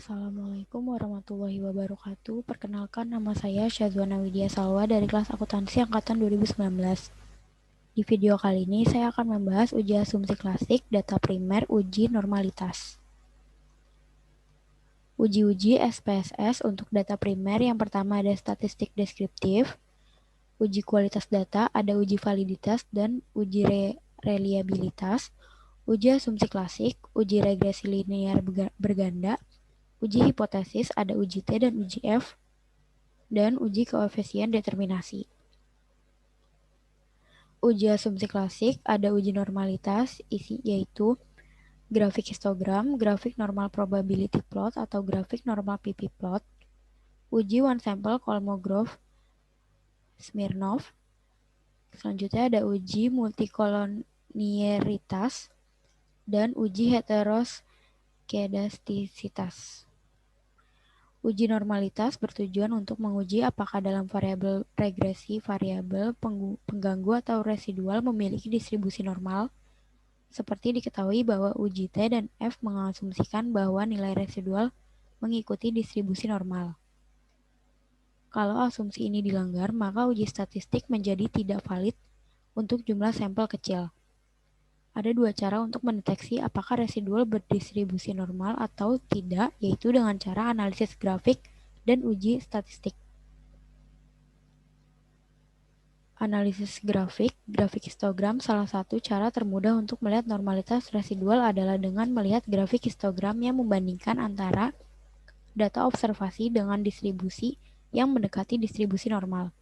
Assalamualaikum warahmatullahi wabarakatuh. Perkenalkan, nama saya Syazwana Widya Salwa dari kelas akuntansi angkatan 2019. Di video kali ini saya akan membahas uji asumsi klasik, data primer, uji normalitas. Uji-uji SPSS untuk data primer yang pertama ada statistik deskriptif, uji kualitas data, ada uji validitas dan uji reliabilitas, uji asumsi klasik, uji regresi linear berganda, uji hipotesis, ada uji T dan uji F, dan uji koefisien determinasi. Uji asumsi klasik, ada uji normalitas, yaitu grafik histogram, grafik normal probability plot atau grafik normal PP plot, uji one sample Kolmogorov-Smirnov. Selanjutnya ada uji multikolonialitas dan uji heteroskedastisitas. Uji normalitas bertujuan untuk menguji apakah dalam variabel regresi variabel pengganggu atau residual memiliki distribusi normal. Seperti diketahui bahwa uji T dan F mengasumsikan bahwa nilai residual mengikuti distribusi normal. Kalau asumsi ini dilanggar, maka uji statistik menjadi tidak valid untuk jumlah sampel kecil. Ada dua cara untuk mendeteksi apakah residual berdistribusi normal atau tidak, yaitu dengan cara analisis grafik dan uji statistik. Analisis grafik histogram salah satu cara termudah untuk melihat normalitas residual adalah dengan melihat grafik histogram yang membandingkan antara data observasi dengan distribusi yang mendekati distribusi normal.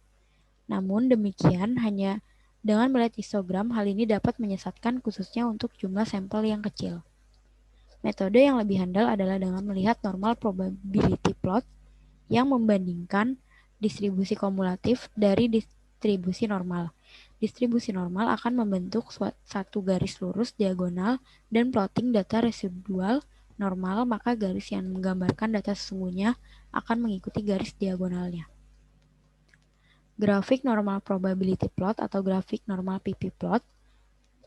Namun demikian, hanya dengan melihat histogram, hal ini dapat menyesatkan khususnya untuk jumlah sampel yang kecil. Metode yang lebih handal adalah dengan melihat normal probability plot yang membandingkan distribusi kumulatif dari distribusi normal. Distribusi normal akan membentuk satu garis lurus diagonal dan plotting data residual normal, maka garis yang menggambarkan data sesungguhnya akan mengikuti garis diagonalnya. Grafik normal probability plot atau grafik normal PP plot.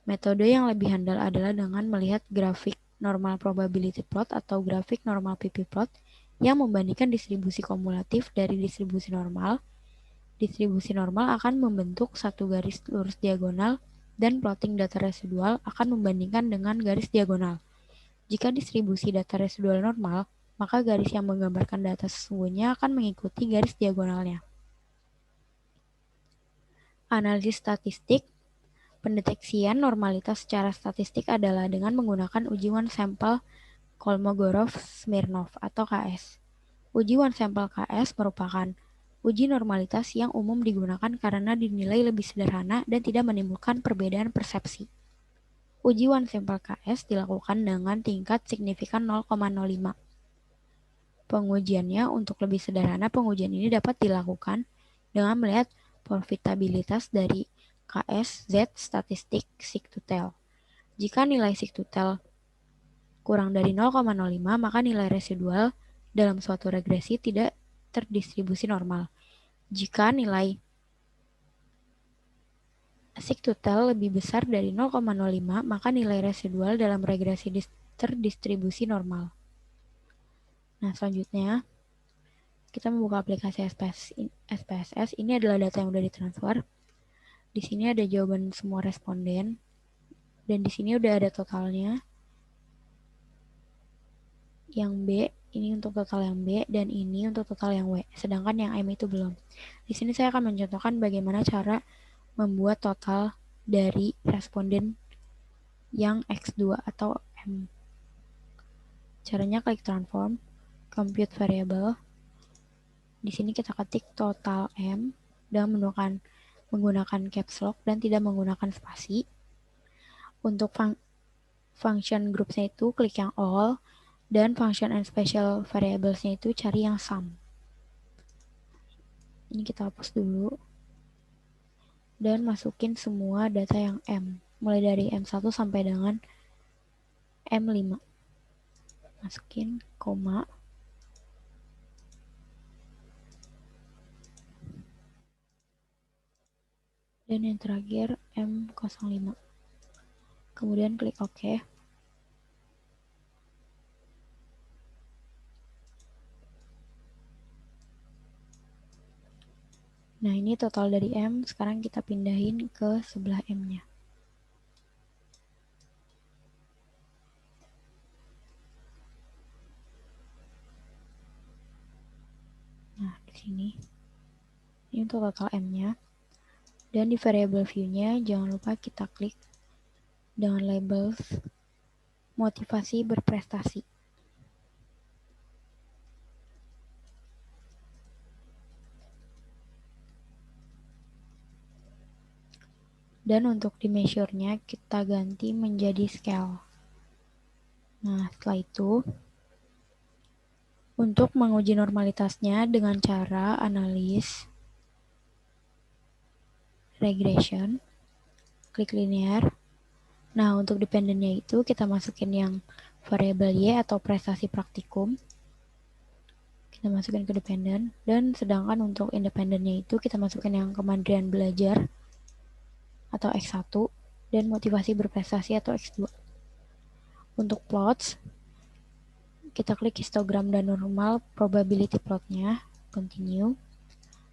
Metode yang lebih handal adalah dengan melihat grafik normal probability plot atau grafik normal PP plot yang membandingkan distribusi kumulatif dari distribusi normal. Distribusi normal akan membentuk satu garis lurus diagonal dan plotting data residual akan membandingkan dengan garis diagonal. Jika distribusi data residual normal, maka garis yang menggambarkan data sesungguhnya akan mengikuti garis diagonalnya. Analisis statistik. Pendeteksian normalitas secara statistik adalah dengan menggunakan uji one sample Kolmogorov-Smirnov atau KS. Uji one sample KS merupakan uji normalitas yang umum digunakan karena dinilai lebih sederhana dan tidak menimbulkan perbedaan persepsi. Uji one sample KS dilakukan dengan tingkat signifikan 0,05. Pengujiannya untuk lebih sederhana, pengujian ini dapat dilakukan dengan melihat profitabilitas dari KS Z statistik sig-to-tail. Jika nilai sig-to-tail kurang dari 0,05, maka nilai residual dalam suatu regresi tidak terdistribusi normal. Jika nilai sig-to-tail lebih besar dari 0,05, maka nilai residual dalam regresi terdistribusi normal. Nah, selanjutnya kita membuka aplikasi SPSS. Ini adalah data yang sudah ditransfer. Di sini ada jawaban semua responden dan di sini udah ada totalnya. Yang B ini untuk total yang B dan ini untuk total yang W. Sedangkan yang M itu belum. Di sini saya akan mencontohkan bagaimana cara membuat total dari responden yang X2 atau M. Caranya klik transform, compute variable. Di sini kita ketik total M dan menggunakan caps lock dan tidak menggunakan spasi. Untuk function groupsnya itu klik yang all dan function and special variablesnya itu cari yang sum. Ini kita hapus dulu dan masukin semua data yang M, mulai dari M1 sampai dengan M5. Masukin koma. Dan yang terakhir M05. Kemudian klik OK. Nah, ini total dari M, sekarang kita pindahin ke sebelah M-nya. Nah, di sini. Ini untuk total M-nya. Dan di variable view-nya, jangan lupa kita klik dengan labels motivasi berprestasi. Dan untuk di measure-nya, kita ganti menjadi scale. Nah, setelah itu, untuk menguji normalitasnya dengan cara analis regression, klik linear. Nah, untuk dependennya itu kita masukin yang variabel Y atau prestasi praktikum. Kita masukin ke dependent. Dan sedangkan untuk independennya itu kita masukin yang kemandirian belajar atau X1 dan motivasi berprestasi atau X2. Untuk plots, kita klik histogram dan normal probability plotnya, continue.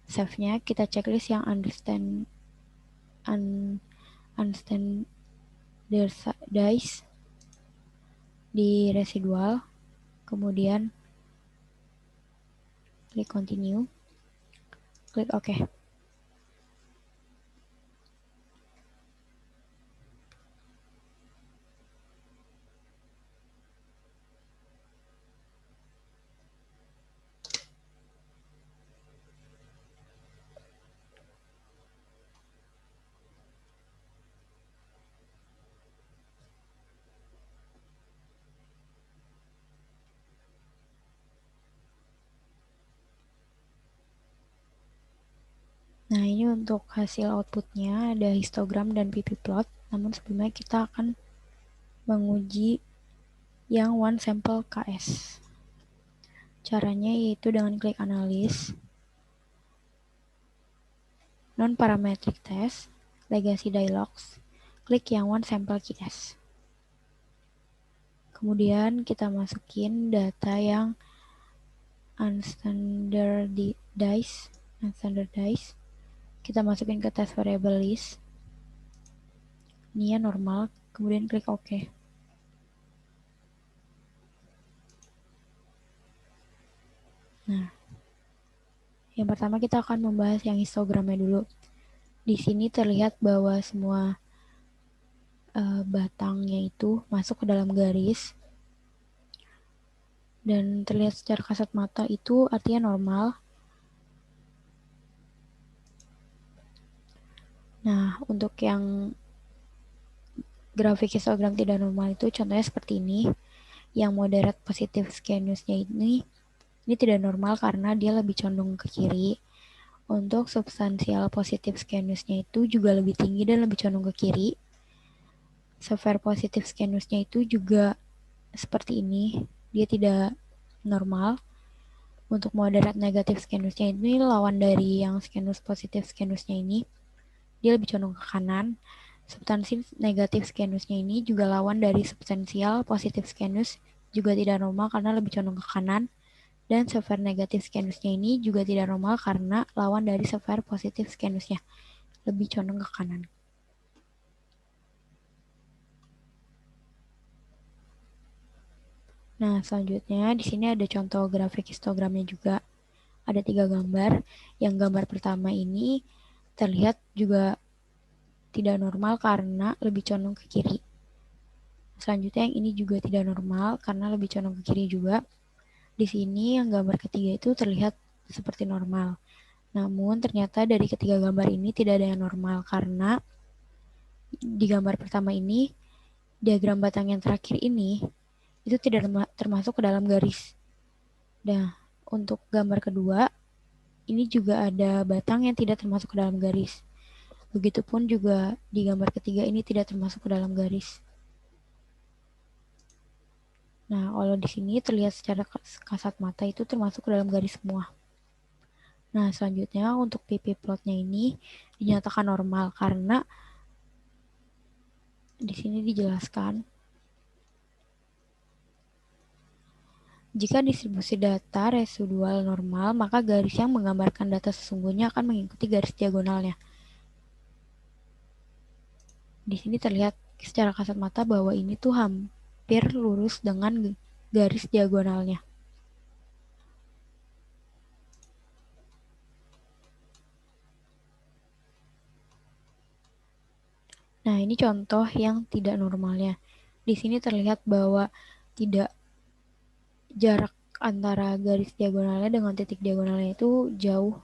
Save-nya kita checklist yang unstandardized di residual, kemudian klik continue, klik OK. Nah, ini untuk hasil outputnya ada histogram dan ppplot. Namun sebelumnya kita akan menguji yang one sample KS. Caranya yaitu dengan klik analis, non-parametric test, legacy dialogs, klik yang one sample KS. Kemudian kita masukin data yang unstandardized. Kita masukin ke test variable list. Ini ya normal, kemudian klik OK. Nah, yang pertama kita akan membahas yang histogramnya dulu. Di sini terlihat bahwa semua batangnya itu masuk ke dalam garis dan terlihat secara kasat mata itu artinya normal. Nah, untuk yang grafik histogram tidak normal itu contohnya seperti ini. Yang moderate positive skewness-nya ini tidak normal karena dia lebih condong ke kiri. Untuk substansial positive skewness-nya itu juga lebih tinggi dan lebih condong ke kiri. Severe positive skewness-nya itu juga seperti ini, dia tidak normal. Untuk moderate negative skewness-nya ini lawan dari yang skewness positive skewness-nya ini, dia lebih condong ke kanan. Substansi negatif skewness-nya ini juga lawan dari substansial positif skewness, juga tidak normal karena lebih condong ke kanan. Dan severe negatif skewness-nya ini juga tidak normal karena lawan dari severe positif skewness-nya, lebih condong ke kanan. Nah, selanjutnya di sini ada contoh grafik histogramnya juga. Ada 3 gambar. Yang gambar pertama ini terlihat juga tidak normal karena lebih condong ke kiri. Selanjutnya yang ini juga tidak normal karena lebih condong ke kiri juga. Di sini yang gambar ketiga itu terlihat seperti normal. Namun ternyata dari ketiga gambar ini tidak ada yang normal karena di gambar pertama ini diagram batang yang terakhir ini itu tidak termasuk ke dalam garis. Nah, untuk gambar kedua ini juga ada batang yang tidak termasuk ke dalam garis. Begitupun juga di gambar ketiga ini tidak termasuk ke dalam garis. Nah, kalau di sini terlihat secara kasat mata itu termasuk ke dalam garis semua. Nah, selanjutnya untuk PP plotnya ini dinyatakan normal karena di sini dijelaskan Jika distribusi data residual normal, maka garis yang menggambarkan data sesungguhnya akan mengikuti garis diagonalnya. Di sini terlihat secara kasat mata bahwa ini tuh hampir lurus dengan garis diagonalnya. Nah, ini contoh yang tidak normalnya. Di sini terlihat bahwa tidak jarak antara garis diagonalnya dengan titik diagonalnya itu jauh,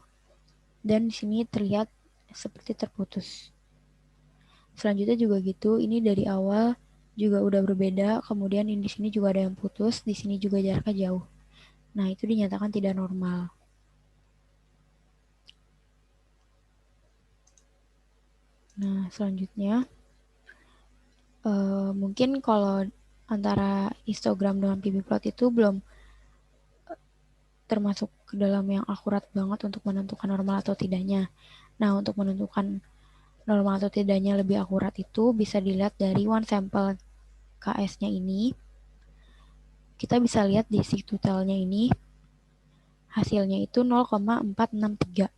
dan di sini terlihat seperti terputus. Selanjutnya juga gitu, ini dari awal juga udah berbeda, kemudian di sini juga ada yang putus, di sini juga jaraknya jauh. Nah, itu dinyatakan tidak normal. Nah, selanjutnya mungkin kalau antara histogram dengan pp-plot itu belum termasuk ke dalam yang akurat banget untuk menentukan normal atau tidaknya. Nah, untuk menentukan normal atau tidaknya lebih akurat itu bisa dilihat dari one sample KS-nya ini. Kita bisa lihat di sigtutelnya ini hasilnya itu 0,463.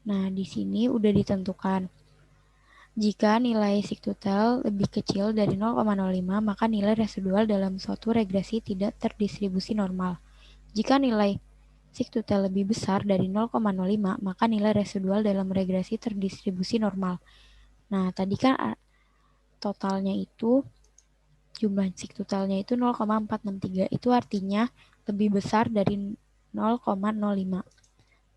Nah, di sini udah ditentukan. Jika nilai sigtutel lebih kecil dari 0,05, maka nilai residual dalam suatu regresi tidak terdistribusi normal. Jika nilai sigtutel lebih besar dari 0,05, maka nilai residual dalam regresi terdistribusi normal. Nah, tadi kan totalnya itu, jumlah sigtutelnya itu 0,463, itu artinya lebih besar dari 0,05.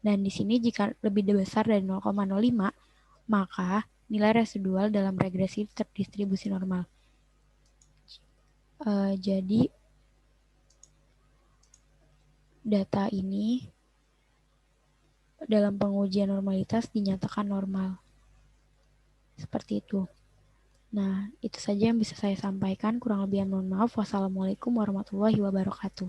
Dan di sini jika lebih besar dari 0,05, maka nilai residual dalam regresi terdistribusi normal. Jadi data ini dalam pengujian normalitas dinyatakan normal. Seperti itu. Nah, itu saja yang bisa saya sampaikan. Kurang lebih mohon maaf. Wassalamualaikum warahmatullahi wabarakatuh.